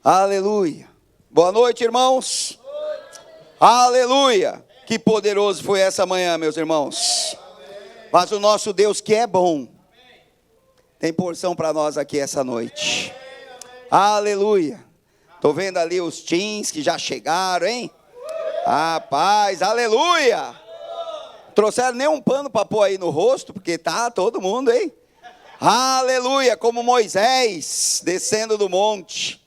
Aleluia. Boa noite, irmãos. Aleluia. Que poderoso foi essa manhã, meus irmãos. Mas o nosso Deus que é bom, tem porção para nós aqui essa noite. Aleluia. Estou vendo ali os teens que já chegaram, hein? Rapaz, aleluia. Trouxeram nem um pano para pôr aí no rosto, porque tá todo mundo, hein? Aleluia, como Moisés descendo do monte.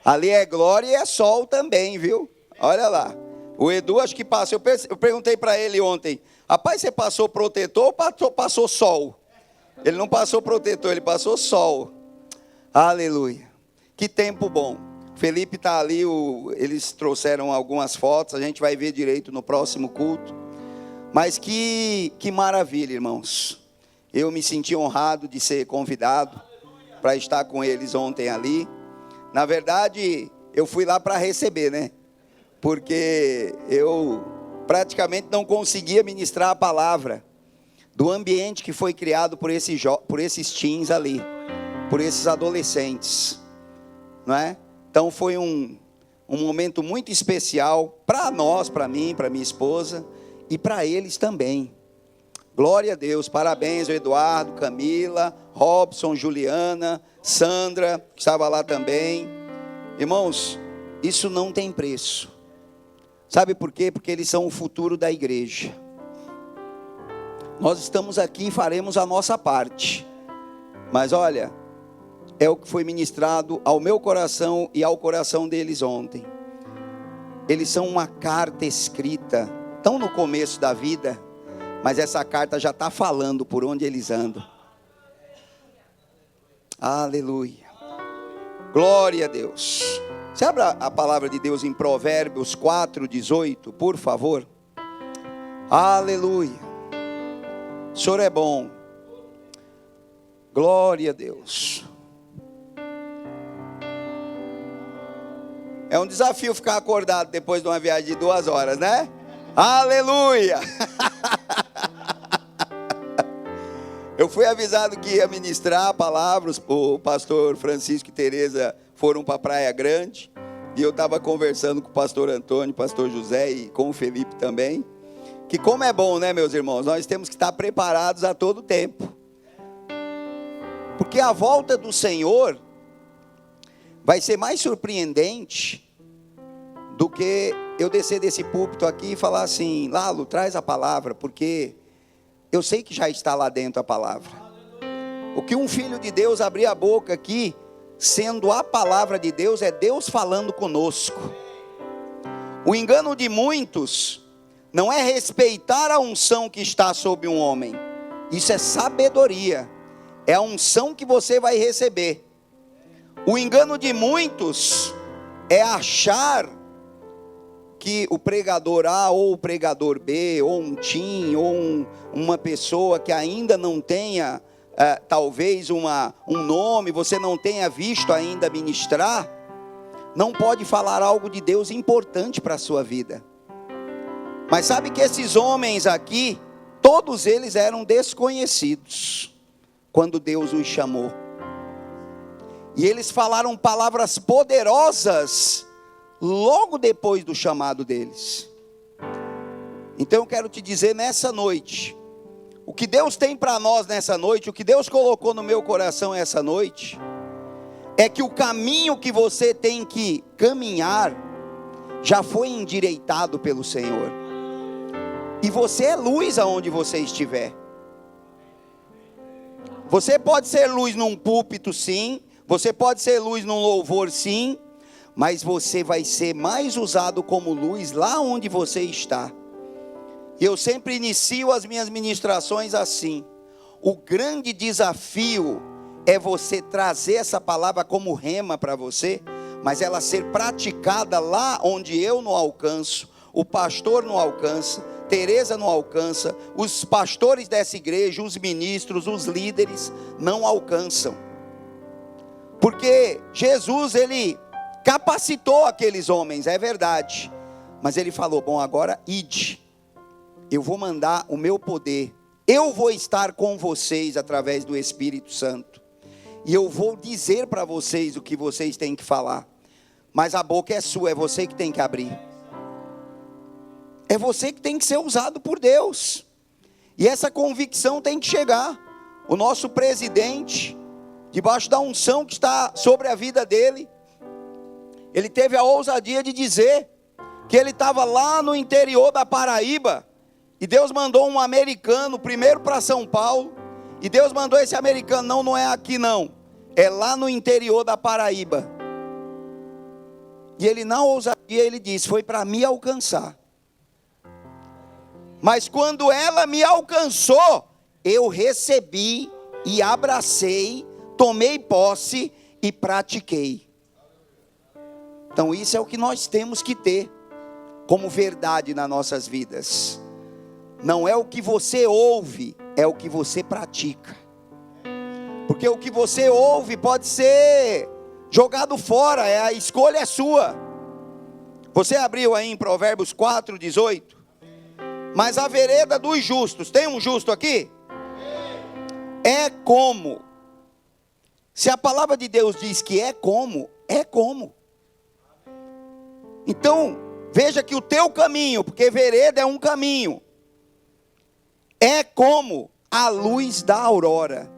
Ali é glória e é sol também, viu? Olha lá. O Edu acho que passou. Eu perguntei para ele ontem: rapaz, você passou protetor ou passou sol? Ele não passou protetor, ele passou sol. Aleluia. Que tempo bom. Felipe está ali, eles trouxeram algumas fotos, a gente vai ver direito no próximo culto. Mas que maravilha, irmãos. Eu me senti honrado de ser convidado para estar com eles ontem ali. Na verdade, eu fui lá para receber, né? Porque eu praticamente não conseguia ministrar a palavra do ambiente que foi criado por esses teens ali, por esses adolescentes, não é? Então foi um momento muito especial para nós, para mim, para minha esposa e para eles também. Glória a Deus, parabéns ao Eduardo, Camila, Robson, Juliana, Sandra, que estava lá também. Irmãos, isso não tem preço. Sabe por quê? Porque eles são o futuro da igreja. Nós estamos aqui e faremos a nossa parte. Mas olha, é o que foi ministrado ao meu coração e ao coração deles ontem. Eles são uma carta escrita, tão no começo da vida, mas essa carta já está falando por onde eles andam. Aleluia. Glória a Deus. Você abra a palavra de Deus em Provérbios 4:18, por favor. Aleluia. O Senhor é bom. Glória a Deus. É um desafio ficar acordado depois de uma viagem de 2 horas, né? Aleluia. Eu fui avisado que ia ministrar a palavra. O pastor Francisco e Tereza foram para a Praia Grande. E eu estava conversando com o pastor Antônio, pastor José e com o Felipe também. Que como é bom, né, meus irmãos? Nós temos que estar preparados a todo tempo. Porque a volta do Senhor vai ser mais surpreendente do que eu descer desse púlpito aqui e falar assim: Lalo, traz a palavra, porque eu sei que já está lá dentro a palavra. O que um filho de Deus abrir a boca aqui, sendo a palavra de Deus, é Deus falando conosco. O engano de muitos não é respeitar a unção que está sobre um homem. Isso é sabedoria. É a unção que você vai receber. O engano de muitos é achar que o pregador A ou o pregador B, ou um teen, ou uma pessoa que ainda não tenha, talvez um nome, você não tenha visto ainda ministrar, não pode falar algo de Deus importante para a sua vida. Mas sabe que esses homens aqui, todos eles eram desconhecidos, quando Deus os chamou. E eles falaram palavras poderosas, logo depois do chamado deles. Então eu quero te dizer nessa noite, o que Deus tem para nós nessa noite, o que Deus colocou no meu coração essa noite, é que o caminho que você tem que caminhar, já foi endireitado pelo Senhor. E você é luz aonde você estiver. Você pode ser luz num púlpito, sim. Você pode ser luz num louvor, sim. Mas você vai ser mais usado como luz lá onde você está. E eu sempre inicio as minhas ministrações assim: o grande desafio é você trazer essa palavra como rema para você, mas ela ser praticada lá onde eu não alcanço, o pastor não alcança, Tereza não alcança, os pastores dessa igreja, os ministros, os líderes não alcançam. Porque Jesus, ele capacitou aqueles homens, é verdade, mas ele falou: bom, agora ide, eu vou mandar o meu poder, eu vou estar com vocês através do Espírito Santo. e eu vou dizer para vocês o que vocês têm que falar. Mas a boca é sua, é você que tem que abrir. É você que tem que ser usado por Deus. E essa convicção tem que chegar. O nosso presidente, debaixo da unção que está sobre a vida dele, ele teve a ousadia de dizer que ele estava lá no interior da Paraíba, e Deus mandou um americano primeiro para São Paulo, e Deus mandou esse americano, não é aqui não, é lá no interior da Paraíba. E ele, na ousadia, ele disse, foi para me alcançar. Mas quando ela me alcançou, eu recebi e abracei, tomei posse e pratiquei. Então isso é o que nós temos que ter como verdade nas nossas vidas. Não é o que você ouve, é o que você pratica. Porque o que você ouve pode ser jogado fora, a escolha é sua. Você abriu aí em Provérbios 4:18? Mas a vereda dos justos, tem um justo aqui? É como. Se a palavra de Deus diz que é como, é como. Então, veja que o teu caminho, porque vereda é um caminho, é como a luz da aurora,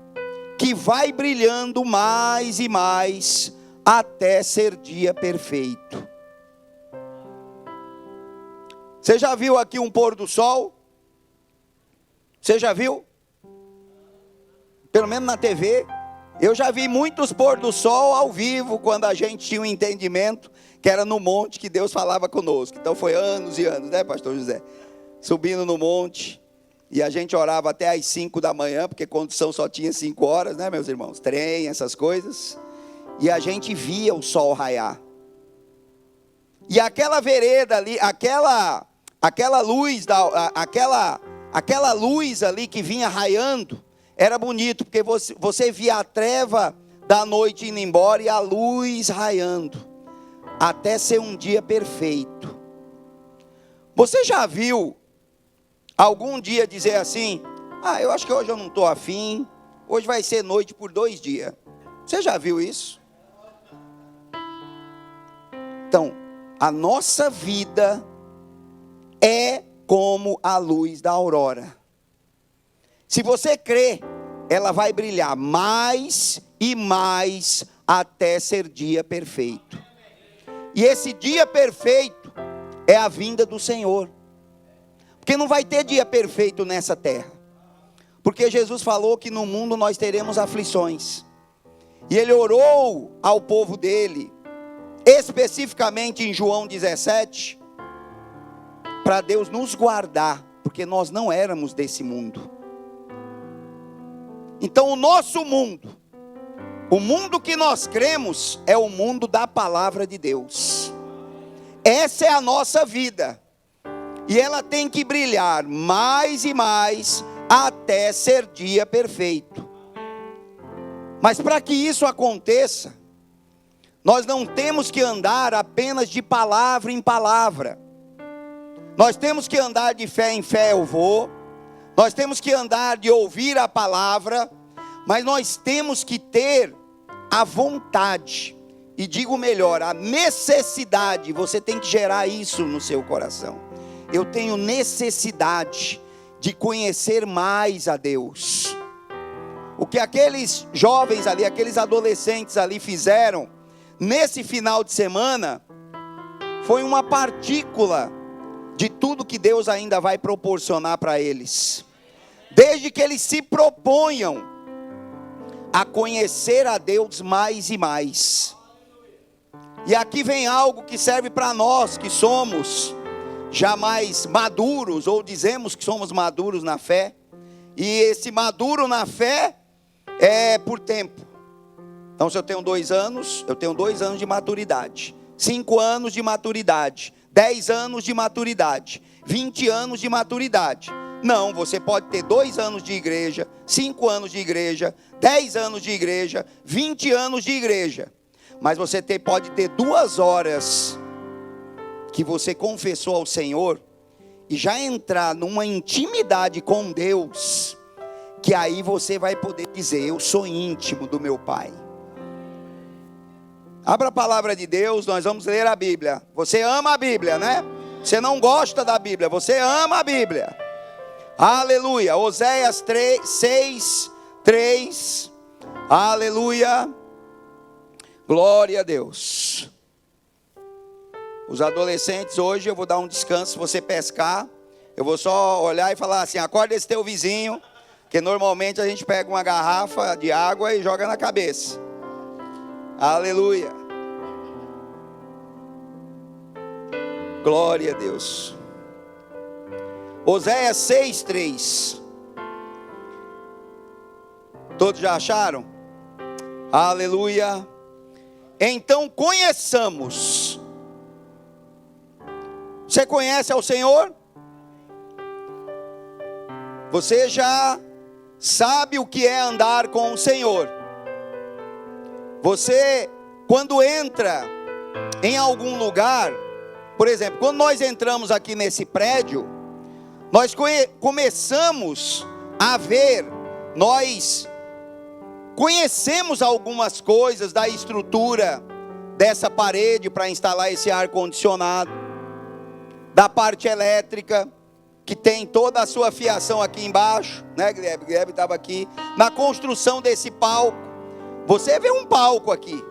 que vai brilhando mais e mais, até ser dia perfeito. Você já viu aqui um pôr do sol? Você já viu? Pelo menos na TV. Eu já vi muitos pôr do sol ao vivo, quando a gente tinha um entendimento que era no monte que Deus falava conosco. Então foi anos e anos, né, pastor José? Subindo no monte, e a gente orava até às 5 da manhã, porque condução só tinha 5 horas, né, meus irmãos? Trem, essas coisas. E a gente via o sol raiar. E aquela vereda ali, aquela luz, aquela luz ali que vinha raiando, era bonito, porque você via a treva da noite indo embora e a luz raiando, até ser um dia perfeito. Você já viu algum dia dizer assim, eu acho que hoje eu não estou afim, hoje vai ser noite por 2 dias. Você já viu isso? Então, a nossa vida é como a luz da aurora. Se você crê, ela vai brilhar mais e mais até ser dia perfeito. E esse dia perfeito é a vinda do Senhor. Porque não vai ter dia perfeito nessa terra. Porque Jesus falou que no mundo nós teremos aflições. E Ele orou ao povo dele, especificamente em João 17, para Deus nos guardar, porque nós não éramos desse mundo. Então o nosso mundo, o mundo que nós cremos, é o mundo da palavra de Deus. Essa é a nossa vida, e ela tem que brilhar mais e mais, até ser dia perfeito. Mas para que isso aconteça, nós não temos que andar apenas de palavra em palavra. Nós temos que andar de fé em fé eu vou. Nós temos que andar de ouvir a palavra. Mas nós temos que ter a vontade. E digo melhor, a necessidade. Você tem que gerar isso no seu coração. Eu tenho necessidade de conhecer mais a Deus. O que aqueles jovens ali, aqueles adolescentes ali fizeram nesse final de semana, foi uma partícula de tudo que Deus ainda vai proporcionar para eles. Desde que eles se proponham a conhecer a Deus mais e mais. E aqui vem algo que serve para nós que somos já mais maduros, ou dizemos que somos maduros na fé. E esse maduro na fé é por tempo. Então se eu tenho 2 anos, eu tenho 2 anos de maturidade. 5 anos de maturidade. 10 anos de maturidade. 20 anos de maturidade. Não, você pode ter 2 anos de igreja, 5 anos de igreja, 10 anos de igreja, 20 anos de igreja. Mas você pode ter 2 horas que você confessou ao Senhor e já entrar numa intimidade com Deus, que aí você vai poder dizer: eu sou íntimo do meu Pai. Abra a palavra de Deus, nós vamos ler a Bíblia. Você ama a Bíblia, né? Você não gosta da Bíblia, você ama a Bíblia. Aleluia. Oséias 6, 3. Aleluia. Glória a Deus. Os adolescentes, hoje eu vou dar um descanso. Se você pescar, eu vou só olhar e falar assim: acorda esse teu vizinho, que normalmente a gente pega uma garrafa de água e joga na cabeça. Aleluia. Glória a Deus. Oséias 6, 3. Todos já acharam? Aleluia. Então conheçamos. Você conhece ao Senhor? Você já sabe o que é andar com o Senhor. Você, quando entra em algum lugar, por exemplo, quando nós entramos aqui nesse prédio, nós começamos a ver, nós conhecemos algumas coisas da estrutura dessa parede para instalar esse ar-condicionado, da parte elétrica, que tem toda a sua fiação aqui embaixo, né, Guilherme? Guilherme estava aqui, na construção desse palco. Você vê um palco aqui,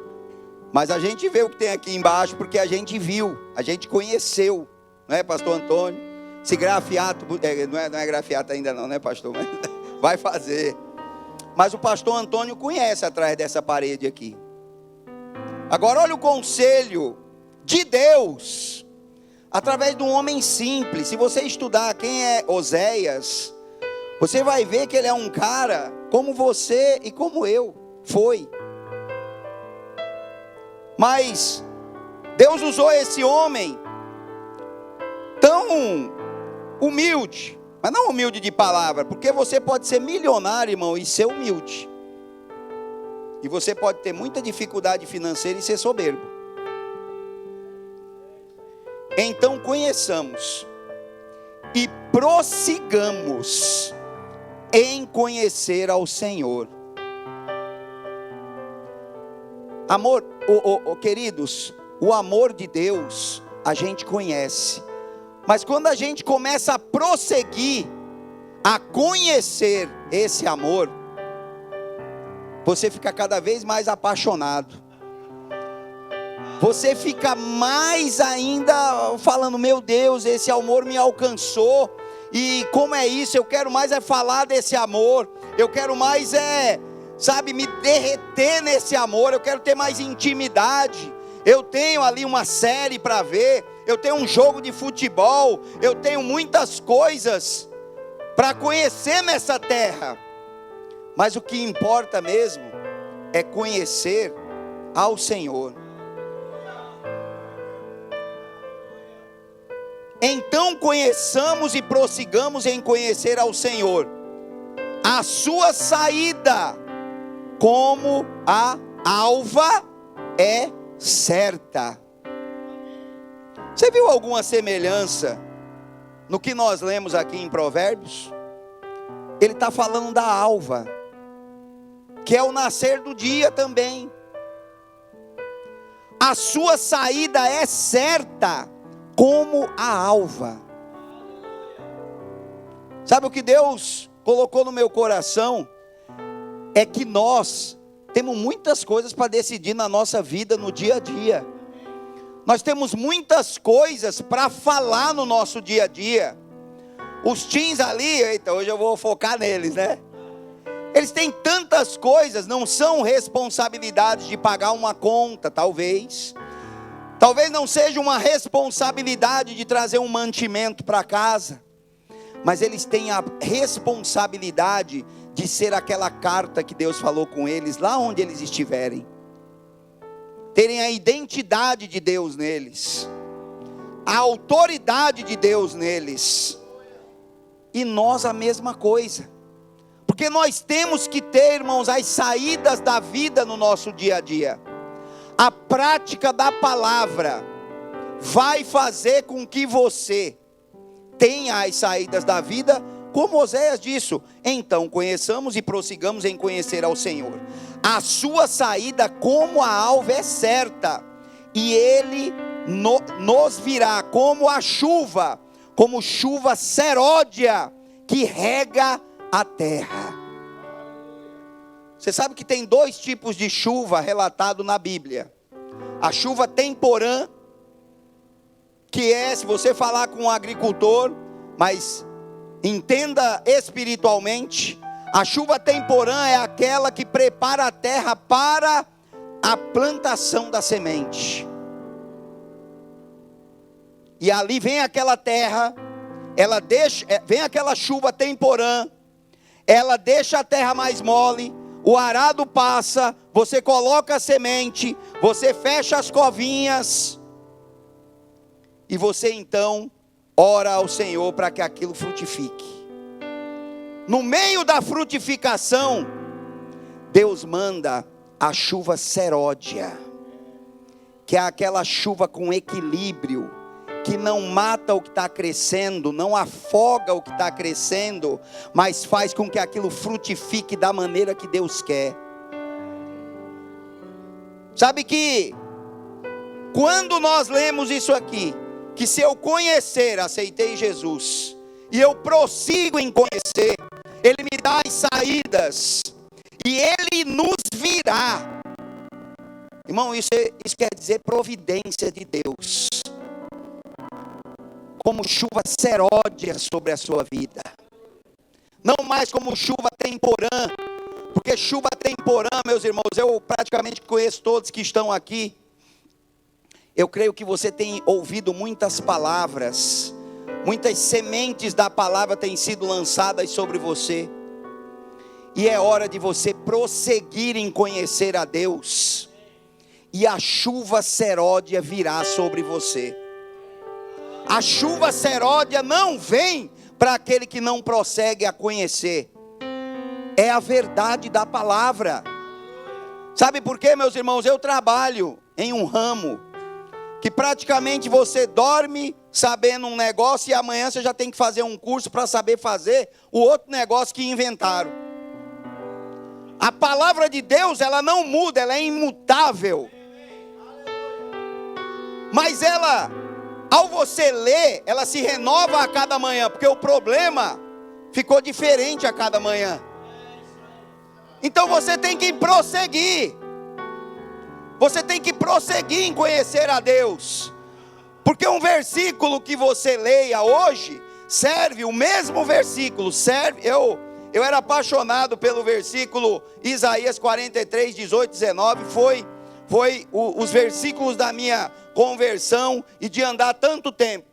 mas a gente vê o que tem aqui embaixo, porque a gente viu, a gente conheceu, não é, pastor Antônio? Esse grafiato, não é grafiato ainda não, né, pastor? Mas vai fazer. Mas o pastor Antônio conhece atrás dessa parede aqui. Agora olha o conselho de Deus, através de um homem simples. Se você estudar quem é Oséias, você vai ver que ele é um cara como você e como eu. Foi. Mas Deus usou esse homem tão humilde, mas não humilde de palavra, porque você pode ser milionário, irmão, e ser humilde. E você pode ter muita dificuldade financeira e ser soberbo. Então conheçamos e prossigamos em conhecer ao Senhor. Amor, queridos, o amor de Deus a gente conhece, mas quando a gente começa a prosseguir, a conhecer esse amor, você fica cada vez mais apaixonado. Você fica mais ainda falando: meu Deus, esse amor me alcançou. E como é isso? Eu quero mais falar desse amor. Eu quero mais sabe, me derreter nesse amor. Eu quero ter mais intimidade. Eu tenho ali uma série para ver. Eu tenho um jogo de futebol. Eu tenho muitas coisas para conhecer nessa terra. Mas o que importa mesmo é conhecer ao Senhor. Então conheçamos e prossigamos em conhecer ao Senhor. A sua saída como a alva é certa. Você viu alguma semelhança no que nós lemos aqui em Provérbios? Ele está falando da alva, que é o nascer do dia também. A sua saída é certa como a alva. Sabe o que Deus colocou no meu coração? É que nós temos muitas coisas para decidir na nossa vida, no dia a dia. Nós temos muitas coisas para falar no nosso dia a dia. Os teens ali, eita, hoje eu vou focar neles, né? Eles têm tantas coisas, não são responsabilidades de pagar uma conta, talvez. Talvez não seja uma responsabilidade de trazer um mantimento para casa. Mas eles têm a responsabilidade de ser aquela carta que Deus falou com eles, lá onde eles estiverem. Terem a identidade de Deus neles. A autoridade de Deus neles. E nós a mesma coisa. Porque nós temos que ter, irmãos, as saídas da vida no nosso dia a dia. A prática da palavra vai fazer com que você tenha as saídas da vida como Oséias disse, então conheçamos e prossigamos em conhecer ao Senhor. A sua saída como a alva é certa, e Ele nos virá como a chuva, como chuva seródia, que rega a terra. Você sabe que tem 2 tipos de chuva relatado na Bíblia. A chuva temporã, que é, se você falar com um agricultor, mas entenda espiritualmente, a chuva temporã é aquela que prepara a terra para a plantação da semente. E ali vem aquela terra, vem aquela chuva temporã, ela deixa a terra mais mole, o arado passa, você coloca a semente, você fecha as covinhas, e você então ora ao Senhor para que aquilo frutifique. No meio da frutificação, Deus manda a chuva seródia, que é aquela chuva com equilíbrio, que não mata o que está crescendo, não afoga o que está crescendo, mas faz com que aquilo frutifique da maneira que Deus quer. Sabe que, quando nós lemos isso aqui, que se eu conhecer, aceitei Jesus, e eu prossigo em conhecer, Ele me dá as saídas, e Ele nos virá. Irmão, isso quer dizer providência de Deus, como chuva seródia sobre a sua vida, não mais como chuva temporã, porque chuva temporã, meus irmãos, eu praticamente conheço todos que estão aqui. Eu creio que você tem ouvido muitas palavras, muitas sementes da palavra têm sido lançadas sobre você, e é hora de você prosseguir em conhecer a Deus, e a chuva seródia virá sobre você. A chuva seródia não vem para aquele que não prossegue a conhecer, é a verdade da palavra. Sabe por quê, meus irmãos? Eu trabalho em um ramo que praticamente você dorme sabendo um negócio, e amanhã você já tem que fazer um curso para saber fazer o outro negócio que inventaram. A palavra de Deus, ela não muda, ela é imutável. Mas ela, ao você ler, ela se renova a cada manhã, porque o problema ficou diferente a cada manhã. Então você tem que prosseguir. Você tem que prosseguir em conhecer a Deus. Porque um versículo que você leia hoje serve, o mesmo versículo serve. Eu era apaixonado pelo versículo Isaías 43, 18, 19. Foi os versículos da minha conversão e de andar tanto tempo.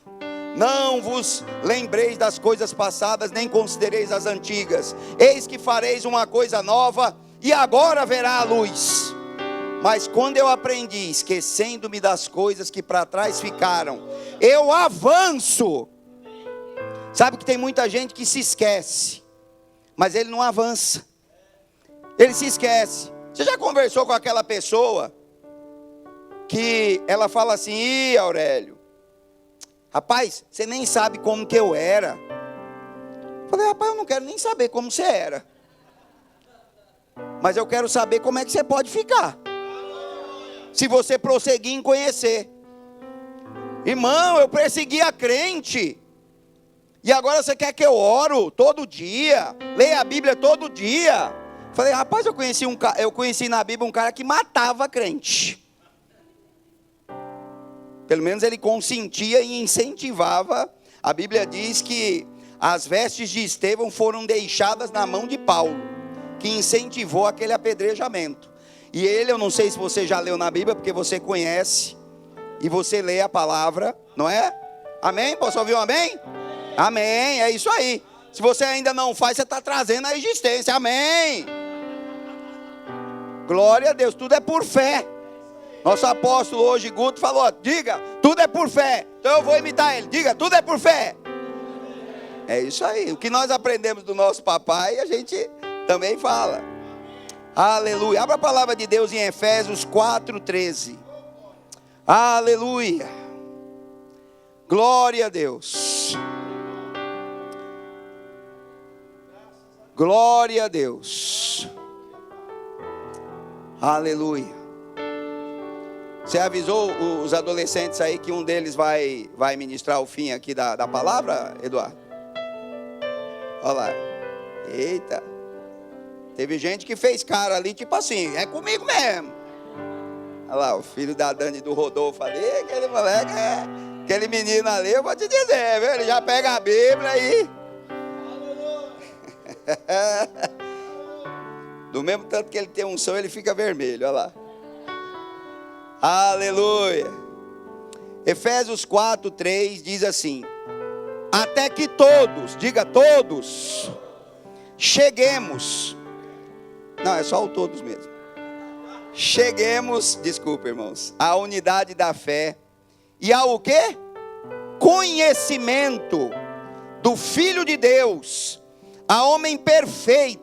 Não vos lembreis das coisas passadas, nem considereis as antigas. Eis que fareis uma coisa nova, e agora verá a luz. Mas quando eu aprendi, esquecendo-me das coisas que para trás ficaram, eu avanço. Sabe que tem muita gente que se esquece, mas ele não avança, ele se esquece. Você já conversou com aquela pessoa que ela fala assim: ih, Aurélio, rapaz, você nem sabe como que eu era. Eu falei: rapaz, eu não quero nem saber como você era, mas eu quero saber como é que você pode ficar, se você prosseguir em conhecer. Irmão, eu persegui a crente, e agora você quer que eu oro todo dia, leia a Bíblia todo dia? Falei: rapaz, eu conheci na Bíblia um cara que matava crente. Pelo menos ele consentia e incentivava. A Bíblia diz que as vestes de Estevão foram deixadas na mão de Paulo, que incentivou aquele apedrejamento. E ele, eu não sei se você já leu na Bíblia, porque você conhece e você lê a palavra, não é? Amém? Posso ouvir um amém? Amém, é isso aí. Se você ainda não faz, você está trazendo a existência. Amém. Glória a Deus, tudo é por fé. Nosso apóstolo hoje, Guto, falou: diga, tudo é por fé. Então eu vou imitar ele. Diga, tudo é por fé. É isso aí. O que nós aprendemos do nosso papai, a gente também fala. Aleluia. Abra a palavra de Deus em Efésios 4:13. Aleluia. Glória a Deus. Glória a Deus. Aleluia. Você avisou os adolescentes aí que um deles vai ministrar o fim aqui da palavra, Eduardo? Olha lá. Eita. Teve gente que fez cara ali, tipo assim, é comigo mesmo. Olha lá, o filho da Dani e do Rodolfo ali, aquele moleque, aquele menino ali, eu vou te dizer, viu? Ele já pega a Bíblia aí. Do mesmo tanto que ele tem unção, ele fica vermelho, olha lá. Aleluia. Efésios 4:3 diz assim: até que todos, diga todos, cheguemos. Não, é só o todos mesmo. Cheguemos, desculpa irmãos, à unidade da fé e ao quê? Conhecimento do Filho de Deus, a homem perfeito,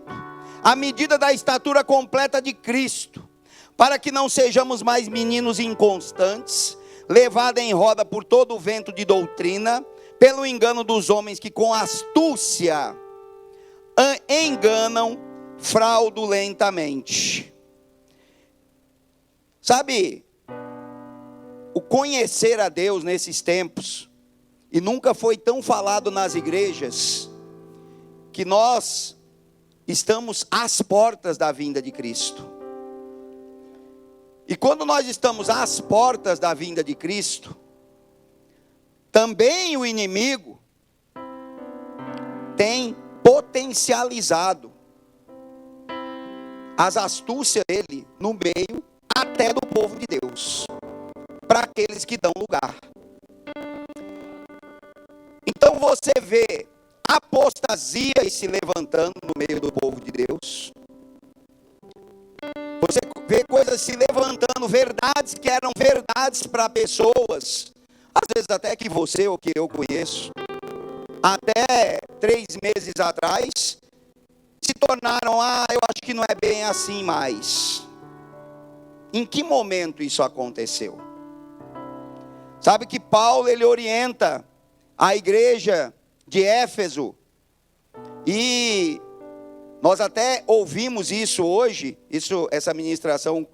à medida da estatura completa de Cristo, para que não sejamos mais meninos inconstantes, levados em roda por todo o vento de doutrina, pelo engano dos homens que com astúcia enganam fraudulentamente. Sabe, o conhecer a Deus nesses tempos, e nunca foi tão falado nas igrejas, que nós estamos às portas da vinda de Cristo. E quando nós estamos às portas da vinda de Cristo, também o inimigo tem potencializado as astúcias dele no meio até do povo de Deus, para aqueles que dão lugar. Então você vê apostasias se levantando no meio do povo de Deus. Você vê coisas se levantando, verdades que eram verdades para pessoas, às vezes até que você ou que eu conheço, até 3 meses atrás, se tornaram, eu acho que não é bem assim mais. Em que momento isso aconteceu? Sabe que Paulo, ele orienta a igreja de Éfeso, e nós até ouvimos isso hoje, essa ministração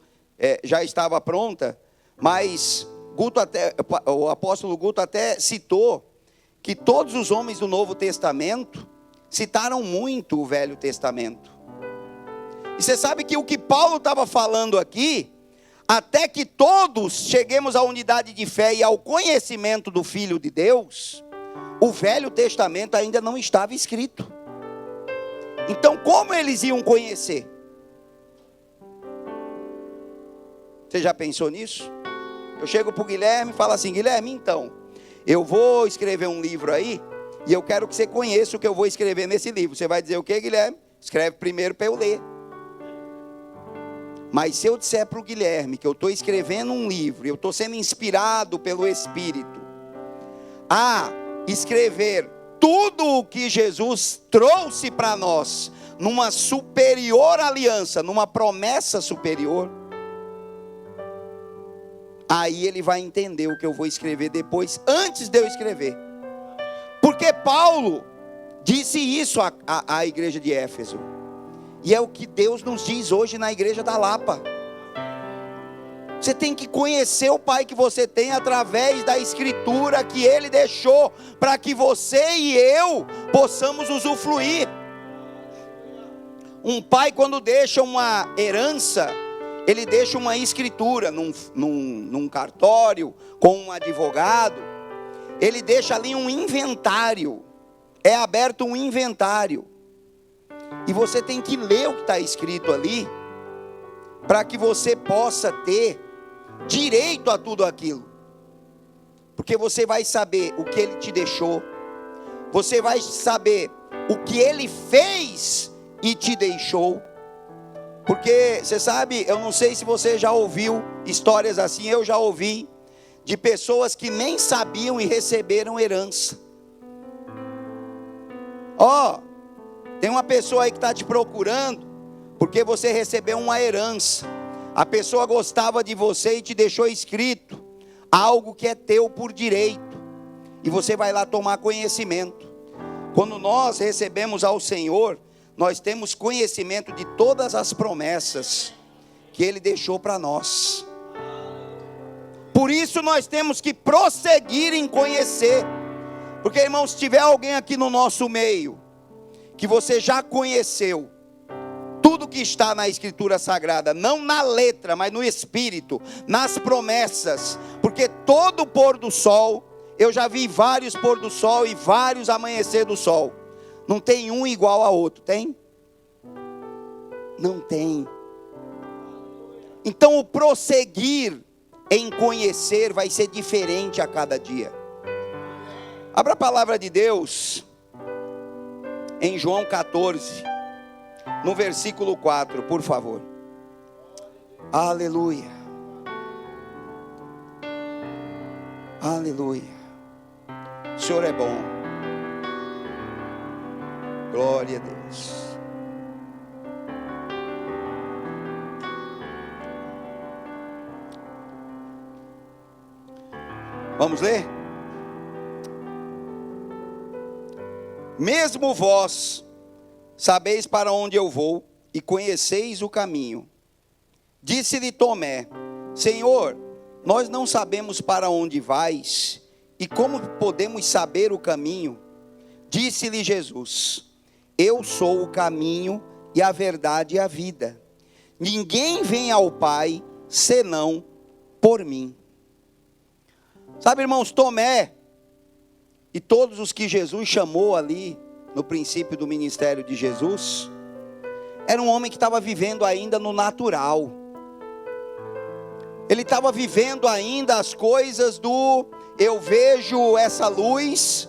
já estava pronta, mas o apóstolo Guto até citou que todos os homens do Novo Testamento citaram muito o Velho Testamento. E você sabe que o que Paulo estava falando aqui, até que todos cheguemos à unidade de fé e ao conhecimento do Filho de Deus, o Velho Testamento ainda não estava escrito. Então como eles iam conhecer? Você já pensou nisso? Eu chego para o Guilherme e falo assim: Guilherme, então, eu vou escrever um livro aí, e eu quero que você conheça o que eu vou escrever nesse livro. Você vai dizer o quê, Guilherme? Escreve primeiro para eu ler. Mas se eu disser para o Guilherme que eu estou escrevendo um livro, eu estou sendo inspirado pelo Espírito a escrever tudo o que Jesus trouxe para nós, numa superior aliança, numa promessa superior, aí ele vai entender o que eu vou escrever depois, antes de eu escrever. Porque Paulo disse isso à igreja de Éfeso, e é o que Deus nos diz hoje na igreja da Lapa. Você tem que conhecer o Pai que você tem através da Escritura que Ele deixou, para que você e eu possamos usufruir. Um pai, quando deixa uma herança, ele deixa uma escritura num cartório, com um advogado. Ele deixa ali um inventário, é aberto um inventário, e você tem que ler o que está escrito ali, para que você possa ter direito a tudo aquilo, porque você vai saber o que Ele te deixou, você vai saber o que Ele fez e te deixou. Porque você sabe, eu não sei se você já ouviu histórias assim, eu já ouvi, de pessoas que nem sabiam e receberam herança. Tem uma pessoa aí que está te procurando, porque você recebeu uma herança. A pessoa gostava de você e te deixou escrito algo que é teu por direito, e você vai lá tomar conhecimento. Quando nós recebemos ao Senhor, nós temos conhecimento de todas as promessas que Ele deixou para nós. Por isso nós temos que prosseguir em conhecer. Porque, irmãos, se tiver alguém aqui no nosso meio, que você já conheceu, tudo que está na Escritura Sagrada, não na letra, mas no Espírito, nas promessas, porque todo pôr do sol, eu já vi vários pôr do sol e vários amanhecer do sol, não tem um igual a outro, tem? Não tem. Então o prosseguir em conhecer vai ser diferente a cada dia. Abra a palavra de Deus em João 14, no versículo 4, por favor. Aleluia. Aleluia. O Senhor é bom. Glória a Deus. Vamos ler? Mesmo vós sabeis para onde eu vou e conheceis o caminho. Disse-lhe Tomé: Senhor, nós não sabemos para onde vais, e como podemos saber o caminho? Disse-lhe Jesus: Eu sou o caminho e a verdade e a vida. Ninguém vem ao Pai senão por mim. Sabe, irmãos, Tomé e todos os que Jesus chamou ali no princípio do ministério de Jesus, era um homem que estava vivendo ainda no natural. Ele estava vivendo ainda as coisas do eu vejo essa luz,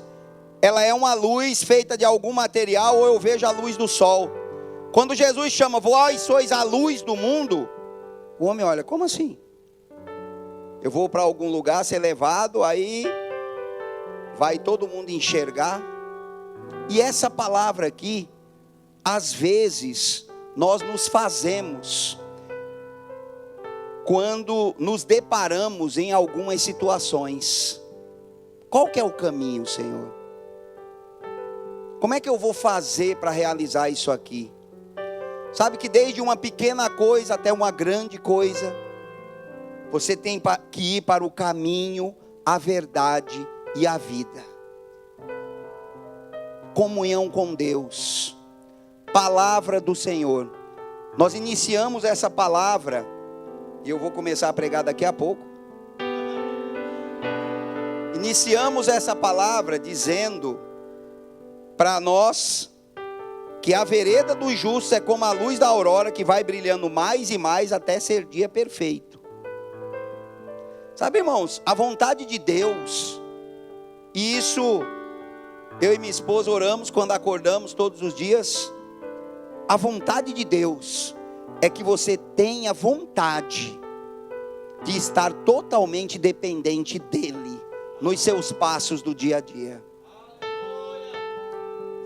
ela é uma luz feita de algum material, ou eu vejo a luz do sol. Quando Jesus chama, vós sois a luz do mundo, o homem olha, como assim? Eu vou para algum lugar ser levado, aí vai todo mundo enxergar. E essa palavra aqui, às vezes, nós nos fazemos quando nos deparamos em algumas situações. Qual que é o caminho, Senhor? Como é que eu vou fazer para realizar isso aqui? Sabe que desde uma pequena coisa até uma grande coisa, você tem que ir para o caminho, a verdade e a vida. Comunhão com Deus, palavra do Senhor. Nós iniciamos essa palavra, e eu vou começar a pregar daqui a pouco. Iniciamos essa palavra dizendo para nós que a vereda dos justos é como a luz da aurora, que vai brilhando mais e mais até ser dia perfeito. Sabe, irmãos, a vontade de Deus, e isso eu e minha esposa oramos quando acordamos todos os dias. A vontade de Deus é que você tenha vontade de estar totalmente dependente dEle nos seus passos do dia a dia.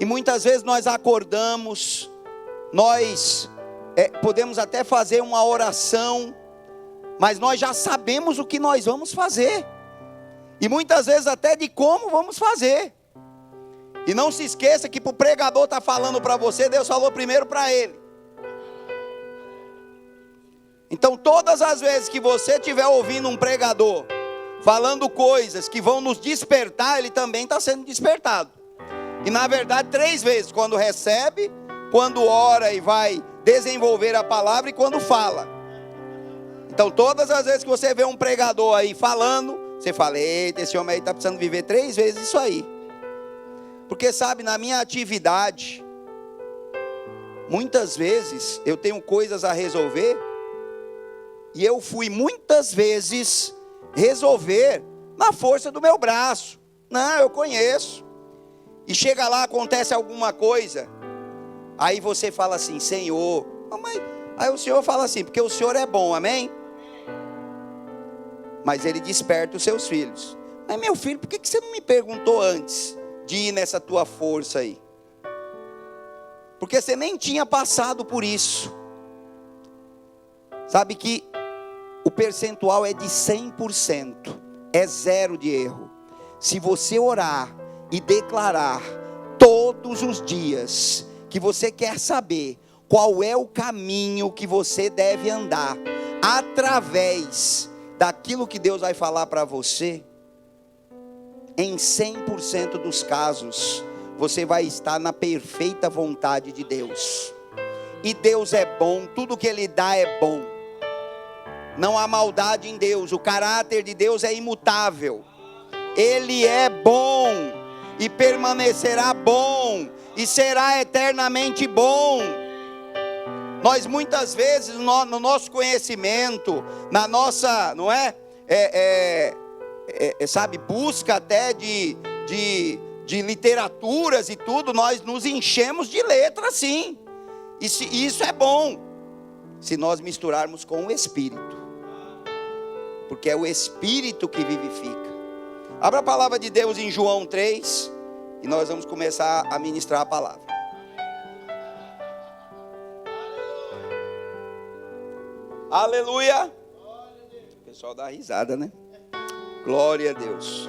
E muitas vezes nós acordamos, nós podemos até fazer uma oração, mas nós já sabemos o que nós vamos fazer, e muitas vezes até de como vamos fazer. E não se esqueça que para o pregador estar falando para você, Deus falou primeiro para ele. Então todas as vezes que você estiver ouvindo um pregador falando coisas que vão nos despertar, ele também está sendo despertado. E na verdade 3 vezes: quando recebe, quando ora e vai desenvolver a palavra, e quando fala. Então todas as vezes que você vê um pregador aí falando, você fala: eita, esse homem aí está precisando viver 3 vezes isso aí. Porque sabe, na minha atividade, muitas vezes eu tenho coisas a resolver, e eu fui muitas vezes resolver na força do meu braço. Não, eu conheço. E chega lá, acontece alguma coisa, aí você fala assim: Senhor, mas... aí o Senhor fala assim, porque o Senhor é bom, amém? Mas Ele desperta os seus filhos. Mas meu filho, por que você não me perguntou antes de ir nessa tua força aí? Porque você nem tinha passado por isso. Sabe que o percentual é de 100%, é 0 de erro. Se você orar e declarar todos os dias que você quer saber qual é o caminho que você deve andar através daquilo que Deus vai falar para você, em 100% dos casos, você vai estar na perfeita vontade de Deus. E Deus é bom, tudo que Ele dá é bom. Não há maldade em Deus, o caráter de Deus é imutável. Ele é bom e permanecerá bom e será eternamente bom. Nós muitas vezes no nosso conhecimento, na nossa, não é? Sabe, busca até de literaturas e tudo, nós nos enchemos de letras, sim. E isso é bom, se nós misturarmos com o Espírito, porque é o Espírito que vivifica. Abra a palavra de Deus em João 3, e nós vamos começar a ministrar a palavra. Aleluia! O pessoal dá risada, né? Glória a Deus.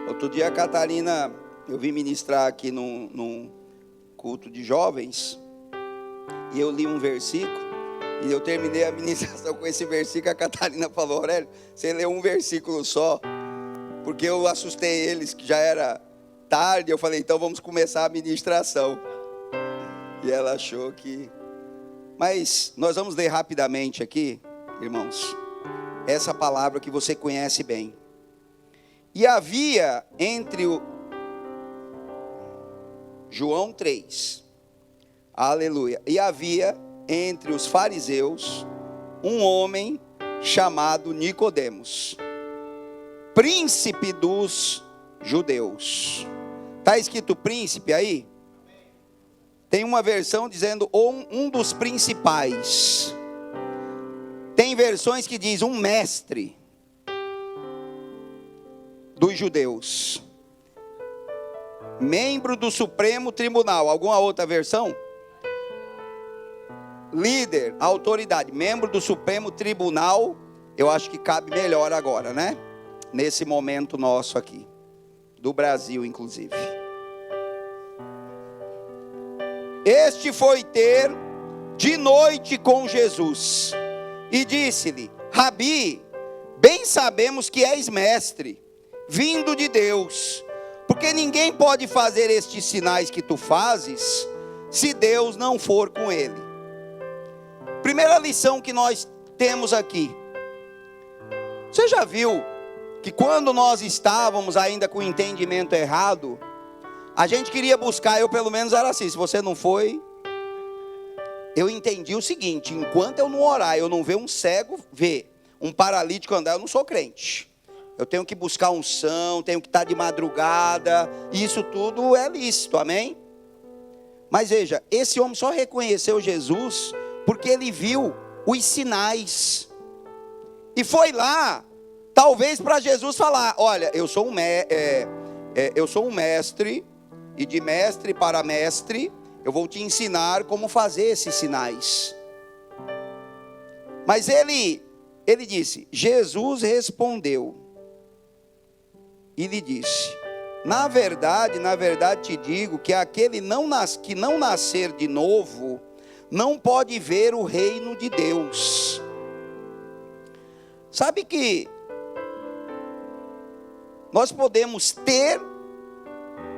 Outro dia a Catarina, eu vim ministrar aqui num culto de jovens, e eu li um versículo, e eu terminei a ministração com esse versículo. A Catarina falou: Aurélio, você leu um versículo só, porque eu assustei eles, que já era tarde. Eu falei: então vamos começar a ministração. E ela achou que... Mas nós vamos ler rapidamente aqui, irmãos, essa palavra que você conhece bem. E havia entre o... João 3, aleluia. E havia entre os fariseus um homem chamado Nicodemos, príncipe dos judeus. Está escrito príncipe aí? Tem uma versão dizendo um dos principais. Tem versões que diz um mestre dos judeus, membro do Supremo Tribunal. Alguma outra versão? Líder, autoridade, membro do Supremo Tribunal. Eu acho que cabe melhor agora, né? Nesse momento nosso aqui, do Brasil inclusive. Este foi ter de noite com Jesus e disse-lhe: Rabi, bem sabemos que és mestre, vindo de Deus, porque ninguém pode fazer estes sinais que tu fazes, se Deus não for com ele. Primeira lição que nós temos aqui. Você já viu que quando nós estávamos ainda com o entendimento errado, a gente queria buscar, eu pelo menos era assim, se você não foi, eu entendi o seguinte: enquanto eu não orar, eu não ver um cego ver, um paralítico andar, eu não sou crente. Eu tenho que buscar unção, tenho que estar de madrugada, e isso tudo é lícito, amém? Mas veja, esse homem só reconheceu Jesus porque ele viu os sinais, e foi lá, talvez para Jesus falar: olha, eu sou um mestre, e de mestre para mestre, eu vou te ensinar como fazer esses sinais. Mas ele disse, Jesus respondeu, e lhe disse: na verdade te digo, que aquele que não nascer de novo, não pode ver o reino de Deus. Sabe que nós podemos ter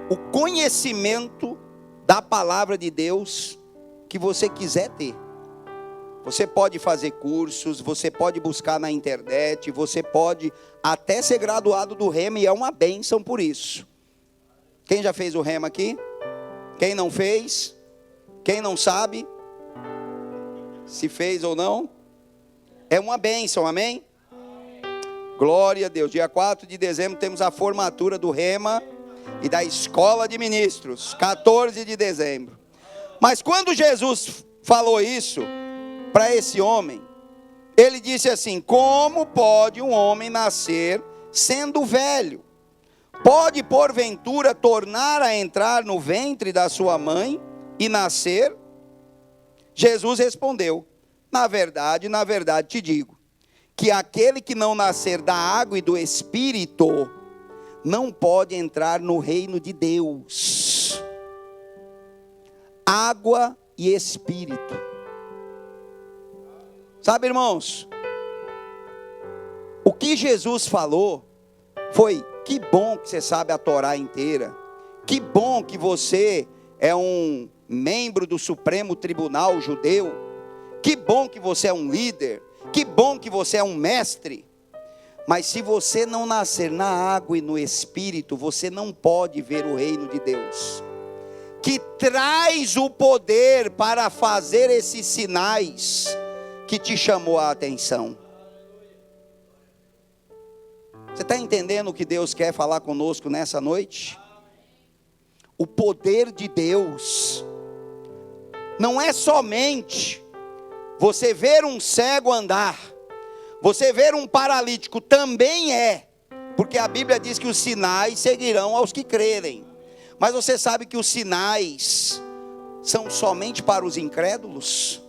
o conhecimento da palavra de Deus que você quiser ter. Você pode fazer cursos, você pode buscar na internet, você pode até ser graduado do Rema, e é uma bênção por isso. Quem já fez o Rema aqui? Quem não fez? Quem não sabe se fez ou não? É uma bênção, amém? Glória a Deus. Dia 4 de dezembro temos a formatura do Rema e da Escola de Ministros, 14 de dezembro. Mas quando Jesus falou isso para esse homem, ele disse assim: como pode um homem nascer sendo velho? Pode porventura tornar a entrar no ventre da sua mãe e nascer? Jesus respondeu: na verdade te digo, que aquele que não nascer da água e do Espírito não pode entrar no reino de Deus. água e espírito. Sabe, irmãos, o que Jesus falou foi: que bom que você sabe a Torá inteira, que bom que você é um membro do Supremo Tribunal Judeu, que bom que você é um líder, que bom que você é um mestre. Mas se você não nascer na água e no Espírito, você não pode ver o reino de Deus, que traz o poder para fazer esses sinais que te chamou a atenção. Você está entendendo o que Deus quer falar conosco nessa noite? O poder de Deus não é somente você ver um cego andar, você ver um paralítico, também é, porque a Bíblia diz que os sinais seguirão aos que crerem. Mas você sabe que os sinais são somente para os incrédulos?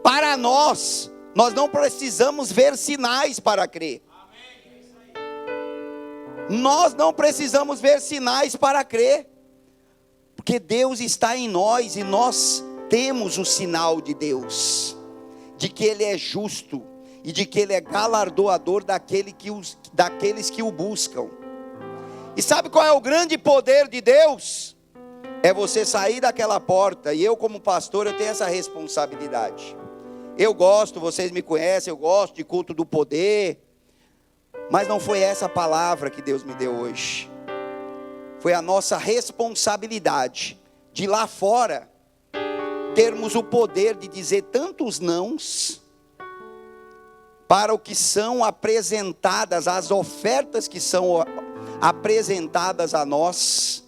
Para nós não precisamos ver sinais para crer. Nós não precisamos ver sinais para crer, porque Deus está em nós e nós temos o sinal de Deus, de que Ele é justo e de que Ele é galardoador daqueles que o buscam. E sabe qual é o grande poder de Deus? É você sair daquela porta, e eu como pastor eu tenho essa responsabilidade. Eu gosto, vocês me conhecem, eu gosto de culto do poder, mas não foi essa palavra que Deus me deu hoje. Foi a nossa responsabilidade de lá fora termos o poder de dizer tantos nãos para o que são apresentadas, as ofertas que são apresentadas a nós.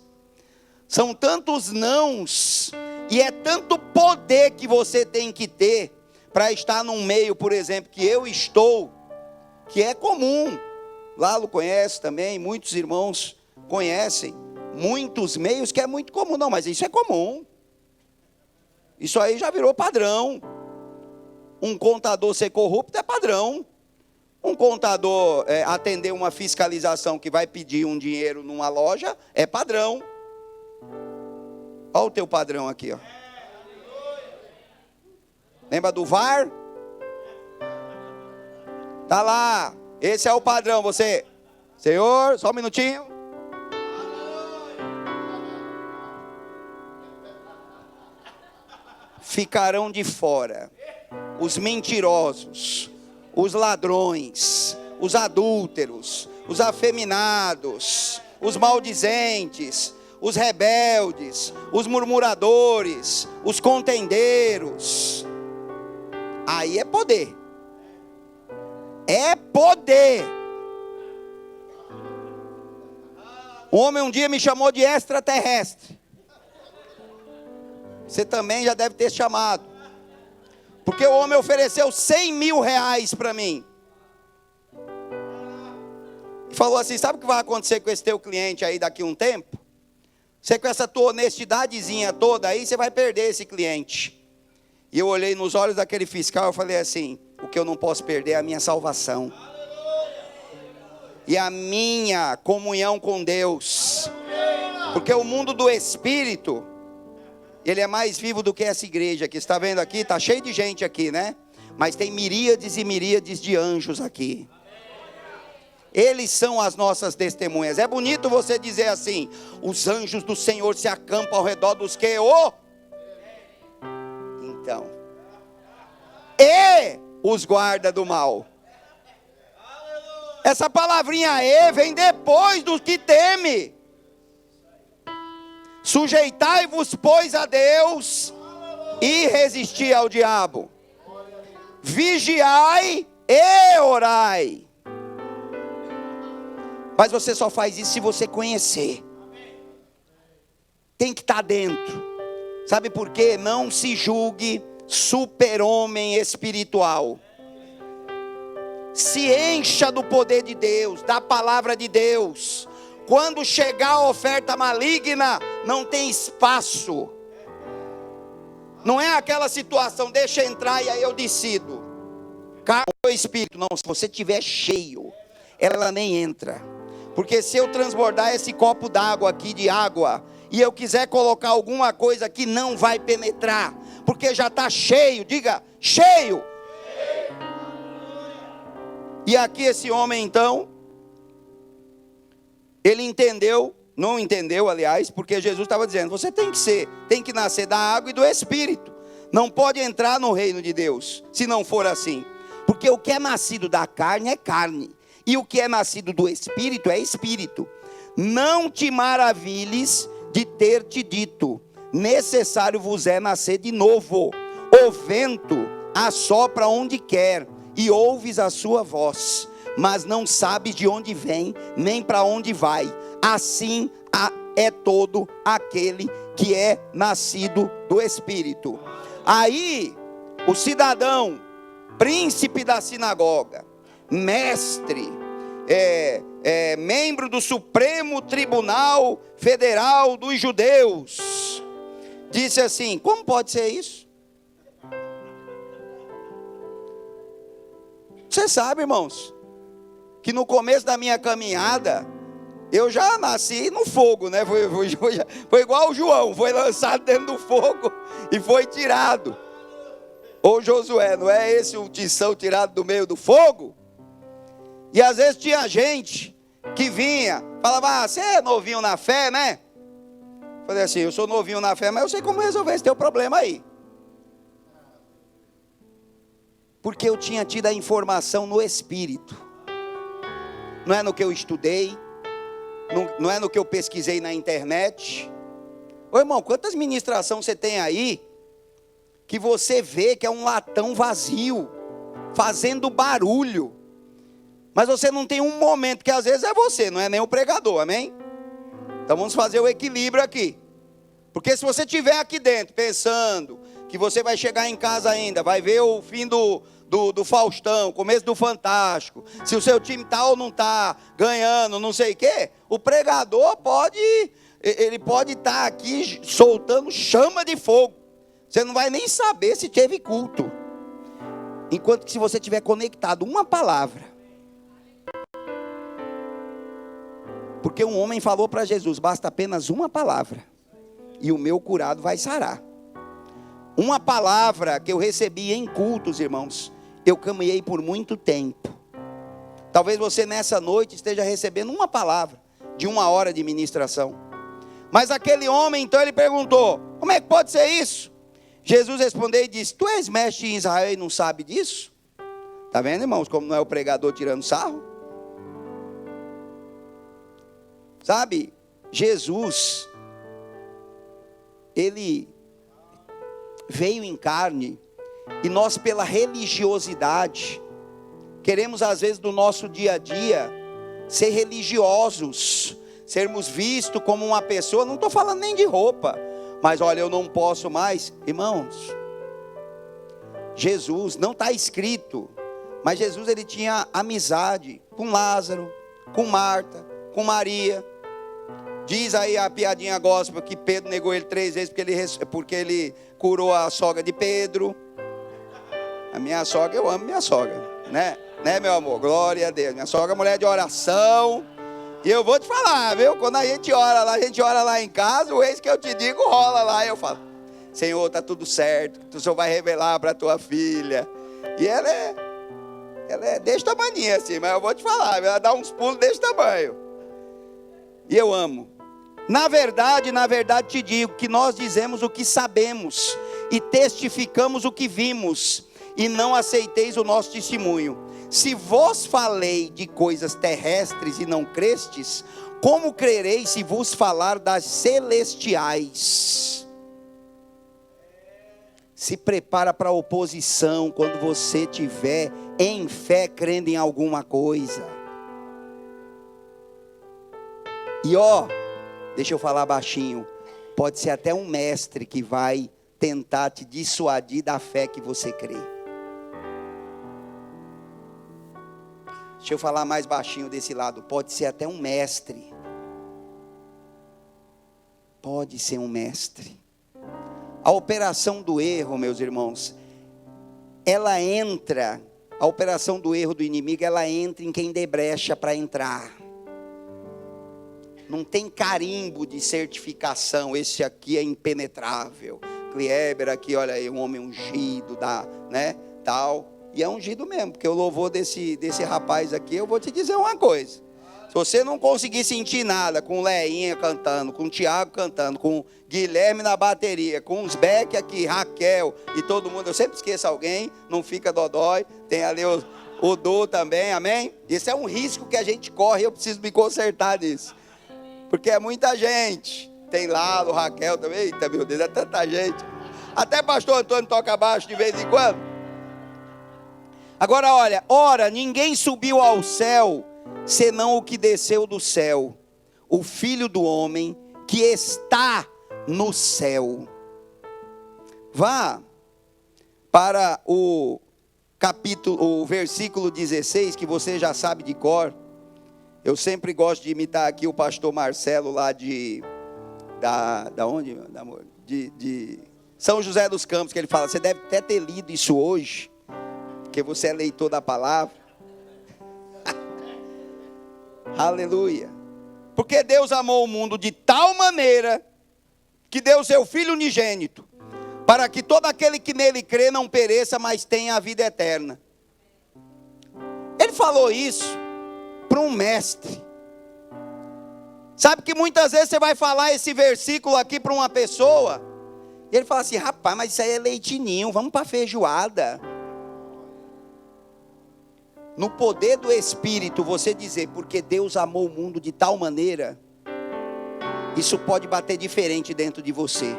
São tantos nãos e é tanto poder que você tem que ter para estar num meio, por exemplo, que eu estou, que é comum. Lalo conhece também, muitos irmãos conhecem, muitos meios que é muito comum. Não, mas isso é comum. Isso aí já virou padrão. Um contador ser corrupto é padrão. Um contador atender uma fiscalização que vai pedir um dinheiro numa loja é padrão. Olha o teu padrão aqui, ó. Lembra do VAR? Tá lá. Esse é o padrão. Você, Senhor, só um minutinho. Ficarão de fora os mentirosos, os ladrões, os adúlteros, os afeminados, os maldizentes, os rebeldes, os murmuradores, os contendeiros. Aí é poder. É poder. Um homem um dia me chamou de extraterrestre. Você também já deve ter chamado. Porque o homem ofereceu 100 mil reais para mim. E falou assim: sabe o que vai acontecer com esse teu cliente aí daqui a um tempo? Você com essa tua honestidadezinha toda aí, você vai perder esse cliente. E eu olhei nos olhos daquele fiscal e falei assim: o que eu não posso perder é a minha salvação. E a minha comunhão com Deus. Porque o mundo do Espírito, ele é mais vivo do que essa igreja que está vendo aqui. Está cheio de gente aqui, né? Mas tem miríades e miríades de anjos aqui. Eles são as nossas testemunhas. É bonito você dizer assim: os anjos do Senhor se acampam ao redor dos que Então, e os guarda do mal. Essa palavrinha "e" vem depois do que teme. Sujeitai-vos, pois, a Deus e resisti ao diabo. Vigiai e orai. Mas você só faz isso se você conhecer. Tem que estar dentro. Sabe por quê? Não se julgue super-homem espiritual. Se encha do poder de Deus, da palavra de Deus. Quando chegar a oferta maligna, não tem espaço. Não é aquela situação: deixa entrar e aí eu decido. Carne ou espírito. Não, se você estiver cheio, ela nem entra. Porque se eu transbordar esse copo d'água aqui de água, e eu quiser colocar alguma coisa que não vai penetrar, porque já está cheio, diga, cheio. E aqui esse homem então, ele entendeu, não entendeu aliás, porque Jesus estava dizendo, você tem que nascer da água e do Espírito, não pode entrar no reino de Deus, se não for assim, porque o que é nascido da carne é carne, e o que é nascido do Espírito é Espírito. Não te maravilhes de ter te dito, necessário vos é nascer de novo. O vento assopra onde quer, e ouves a sua voz, mas não sabes de onde vem, nem para onde vai. Assim é todo aquele que é nascido do Espírito. Aí, o cidadão, príncipe da sinagoga, mestre, membro do Supremo Tribunal Federal dos Judeus, disse assim, como pode ser isso? Você sabe, irmãos, que no começo da minha caminhada, eu já nasci no fogo, né? Foi igual o João, foi lançado dentro do fogo e foi tirado. Ô Josué, não é esse o tição tirado do meio do fogo? E às vezes tinha gente que vinha, falava, você é novinho na fé, né? Falei assim, eu sou novinho na fé, mas eu sei como resolver esse teu problema aí. Porque eu tinha tido a informação no Espírito. Não é no que eu estudei, não é no que eu pesquisei na internet. Ô irmão, quantas ministrações você tem aí, que você vê que é um latão vazio, fazendo barulho, mas você não tem um momento, que às vezes é você, não é nem o pregador, amém? Então vamos fazer o equilíbrio aqui, porque se você estiver aqui dentro, pensando, que você vai chegar em casa ainda, vai ver o fim do Faustão, começo do Fantástico, se o seu time está ou não está ganhando, não sei o quê, o pregador pode estar aqui soltando chama de fogo, você não vai nem saber se teve culto, enquanto que se você tiver conectado uma palavra, porque um homem falou para Jesus, basta apenas uma palavra, e o meu curado vai sarar. Uma palavra que eu recebi em cultos, irmãos, eu caminhei por muito tempo. Talvez você nessa noite esteja recebendo uma palavra de 1 hora de ministração. Mas aquele homem, então ele perguntou, como é que pode ser isso? Jesus respondeu e disse, tu és mestre em Israel e não sabe disso? Está vendo, irmãos, como não é o pregador tirando sarro? Sabe, Jesus, ele veio em carne, e nós pela religiosidade, queremos às vezes no nosso dia a dia, ser religiosos, sermos vistos como uma pessoa, não estou falando nem de roupa, mas olha, eu não posso mais, irmãos, Jesus, não está escrito, mas Jesus ele tinha amizade com Lázaro, com Marta, com Maria. Diz aí a piadinha gospel que Pedro negou ele 3 vezes porque ele curou a sogra de Pedro. A minha sogra, eu amo minha sogra, né meu amor? Glória a Deus. Minha sogra é mulher de oração. E eu vou te falar, viu? Quando a gente ora lá em casa, o eis que eu te digo rola lá. Eu falo, Senhor, está tudo certo, o Senhor vai revelar para a tua filha. E ela é desse tamanho assim, mas eu vou te falar, ela dá uns pulos desse tamanho. E eu amo. Na verdade te digo que nós dizemos o que sabemos e testificamos o que vimos, e não aceiteis o nosso testemunho. Se vos falei de coisas terrestres e não crestes, como crereis se vos falar das celestiais? Se prepara para a oposição quando você tiver em fé crendo em alguma coisa. E deixa eu falar baixinho, pode ser até um mestre que vai tentar te dissuadir da fé que você crê. Deixa eu falar mais baixinho desse lado, pode ser até um mestre. Pode ser um mestre. A operação do erro, meus irmãos, a operação do erro do inimigo, ela entra em quem dê brecha para entrar. Não tem carimbo de certificação. Esse aqui é impenetrável. Klieber aqui, olha aí, um homem ungido, né, tal. E é ungido mesmo, porque o louvor desse rapaz aqui, eu vou te dizer uma coisa. Se você não conseguir sentir nada com Leinha cantando, com Tiago cantando, com Guilherme na bateria, com os Beck aqui, Raquel e todo mundo, eu sempre esqueço alguém, não fica dodói. Tem ali o Du também, amém? Esse é um risco que a gente corre, eu preciso me consertar nisso. Porque é muita gente. Tem Lalo, Raquel também, eita meu Deus, é tanta gente. Até pastor Antônio toca baixo de vez em quando. Agora olha, ora, ninguém subiu ao céu, senão o que desceu do céu, o Filho do Homem, que está no céu. Vá para o versículo 16, que você já sabe de cor. Eu sempre gosto de imitar aqui o pastor Marcelo lá da onde, meu amor? De São José dos Campos, que ele fala, você deve até ter lido isso hoje, porque você é leitor da palavra. Aleluia. Porque Deus amou o mundo de tal maneira que deu seu Filho unigênito, para que todo aquele que nele crê não pereça, mas tenha a vida eterna. Ele falou isso para um mestre. Sabe que muitas vezes você vai falar esse versículo aqui para uma pessoa, e ele fala assim, rapaz, mas isso aí é leitinho, vamos para a feijoada. No poder do Espírito, você dizer, porque Deus amou o mundo de tal maneira, isso pode bater diferente dentro de você.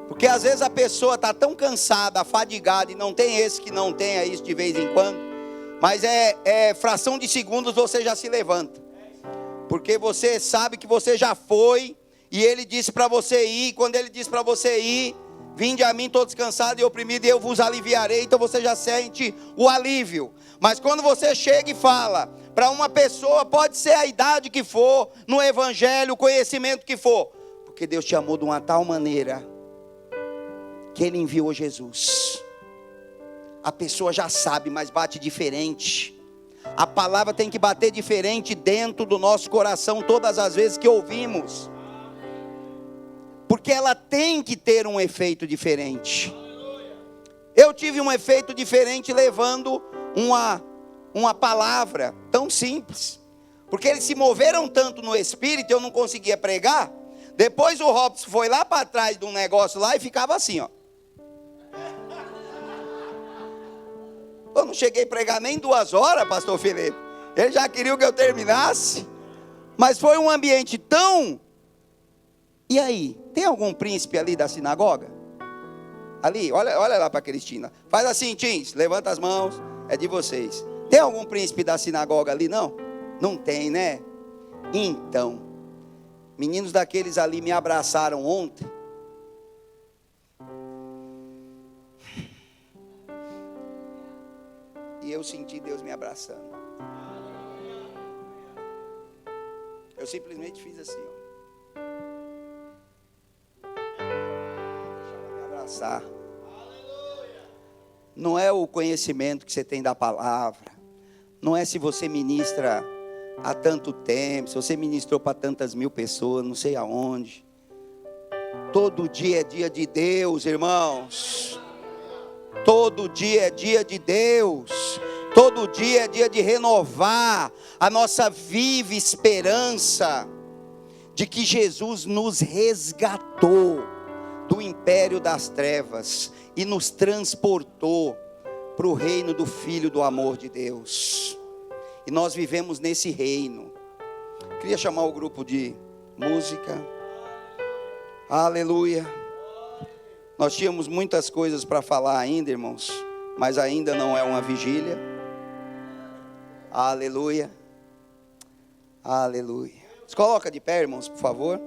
Porque às vezes a pessoa está tão cansada, afadigada, e não tem esse que não tenha isso de vez em quando, mas é fração de segundos você já se levanta. Porque você sabe que você já foi, e ele disse para você ir, quando ele disse para você ir, vinde a mim todos cansados e oprimidos, e eu vos aliviarei. Então você já sente o alívio. Mas quando você chega e fala para uma pessoa, pode ser a idade que for, no evangelho, o conhecimento que for, porque Deus te amou de uma tal maneira que Ele enviou Jesus. A pessoa já sabe, mas bate diferente. A palavra tem que bater diferente dentro do nosso coração todas as vezes que ouvimos. Porque ela tem que ter um efeito diferente. Eu tive um efeito diferente levando uma palavra tão simples. Porque eles se moveram tanto no Espírito, eu não conseguia pregar. Depois o Robson foi lá para trás de um negócio lá e ficava assim, ó. Eu não cheguei a pregar nem 2 horas, pastor Felipe. Ele já queria que eu terminasse. Mas foi um ambiente tão... E aí, tem algum príncipe ali da sinagoga? Ali, olha lá para a Cristina. Faz assim, Tins, levanta as mãos, é de vocês. Tem algum príncipe da sinagoga ali, não? Não tem, né? Então, meninos daqueles ali me abraçaram ontem. E eu senti Deus me abraçando. Eu simplesmente fiz assim, ó. Deixa ela me abraçar. Não é o conhecimento que você tem da palavra. Não é se você ministra há tanto tempo, se você ministrou para tantas mil pessoas, não sei aonde. Todo dia é dia de Deus, irmãos. Todo dia é dia de Deus. Todo dia é dia de renovar a nossa viva esperança de que Jesus nos resgatou do império das trevas e nos transportou para o reino do Filho do amor de Deus. E nós vivemos nesse reino. Queria chamar o grupo de música. Aleluia. Nós tínhamos muitas coisas para falar ainda, irmãos, mas ainda não é uma vigília. Aleluia. Aleluia. Se coloca de pé, irmãos, por favor.